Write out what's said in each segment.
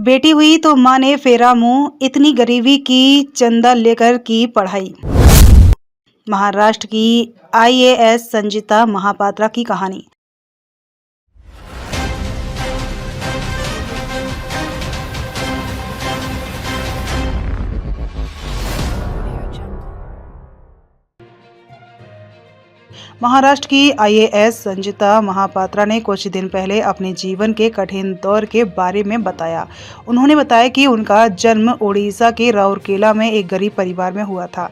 बेटी हुई तो माँ ने फेरा मुंह, इतनी गरीबी की चंदा लेकर की पढ़ाई। महाराष्ट्र की आईएएस संजिता महापात्रा की कहानी। महाराष्ट्र की आईएएस संजिता महापात्रा ने कुछ दिन पहले अपने जीवन के कठिन दौर के बारे में बताया। उन्होंने बताया कि उनका जन्म ओडिशा के राउरकेला में एक गरीब परिवार में हुआ था।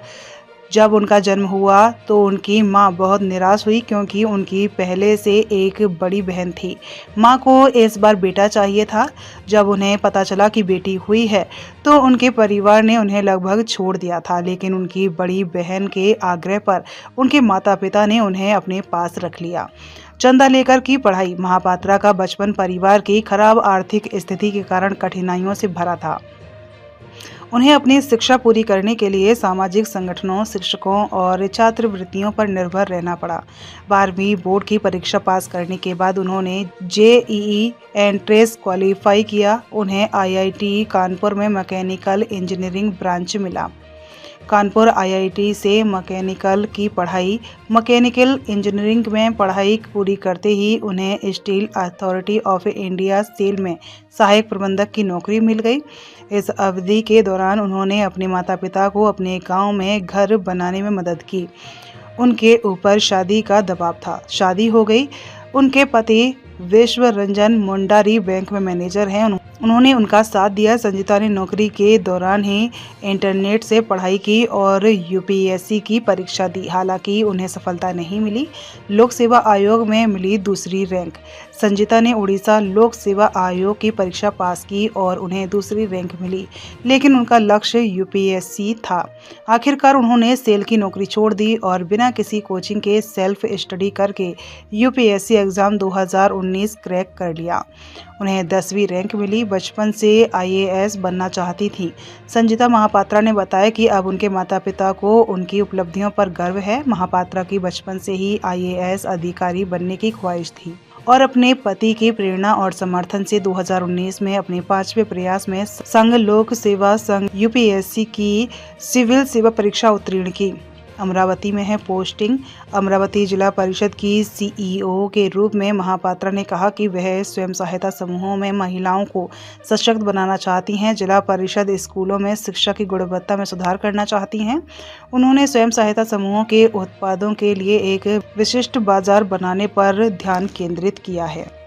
जब उनका जन्म हुआ तो उनकी मां बहुत निराश हुई क्योंकि उनकी पहले से एक बड़ी बहन थी। मां को इस बार बेटा चाहिए था। जब उन्हें पता चला कि बेटी हुई है तो उनके परिवार ने उन्हें लगभग छोड़ दिया था, लेकिन उनकी बड़ी बहन के आग्रह पर उनके माता-पिता ने उन्हें अपने पास रख लिया। चंदा लेकर की पढ़ाई। महापात्रा का बचपन परिवार की खराब आर्थिक स्थिति के कारण कठिनाइयों से भरा था। उन्हें अपनी शिक्षा पूरी करने के लिए सामाजिक संगठनों, शिक्षकों और छात्रवृत्तियों पर निर्भर रहना पड़ा। 12वीं बोर्ड की परीक्षा पास करने के बाद उन्होंने जेईई एंट्रेंस क्वालिफाई किया। उन्हें आईआईटी कानपुर में मैकेनिकल इंजीनियरिंग ब्रांच मिला। कानपुर आईआईटी से मैकेनिकल इंजीनियरिंग में पढ़ाई पूरी करते ही उन्हें Steel Authority of India SAIL में सहायक प्रबंधक की नौकरी मिल गई। इस अवधि के दौरान उन्होंने अपने माता-पिता को अपने गांव में घर बनाने में मदद की। उनके ऊपर शादी का दबाव था। शादी हो गई। उनके पति विश्व रंजन मुंडारी बैंक में मैनेजर हैं। उन्होंने उनका साथ दिया। संजिता ने नौकरी के दौरान ही इंटरनेट से पढ़ाई की और यूपीएससी की परीक्षा दी। हालांकि उन्हें सफलता नहीं मिली। लोक सेवा आयोग में मिली दूसरी रैंक। संजिता ने उड़ीसा लोक सेवा आयोग की परीक्षा पास की और उन्हें दूसरी रैंक मिली, लेकिन उनका लक्ष्य यूपीएससी था। आखिरकार उन्होंने सेल की नौकरी छोड़ दी और बिना किसी कोचिंग के सेल्फ स्टडी करके यूपीएससी एग्जाम 2019 क्रैक कर लिया। उन्हें 10वीं रैंक मिली। बचपन से आईएएस बनना चाहती थीं। संजिता महापात्रा ने बताया कि अब उनके माता-पिता को उनकी उपलब्धियों पर गर्व है। महापात्रा की बचपन से ही आईएएस अधिकारी बनने की ख्वाहिश थी और अपने पति की प्रेरणा और समर्थन से 2019 में अपने 5वें प्रयास में संघ लोक सेवा संघ यूपीएससी की सिविल सेवा परीक्षा उत्तीर्ण की। अमरावती में है पोस्टिंग। अमरावती जिला परिषद की सीईओ के रूप में महापात्रा ने कहा कि वह स्वयं सहायता समूहों में महिलाओं को सशक्त बनाना चाहती हैं। जिला परिषद स्कूलों में शिक्षा की गुणवत्ता में सुधार करना चाहती हैं। उन्होंने स्वयं सहायता समूहों के उत्पादों के लिए एक विशिष्ट बाजार बनाने पर ध्यान केंद्रित किया है।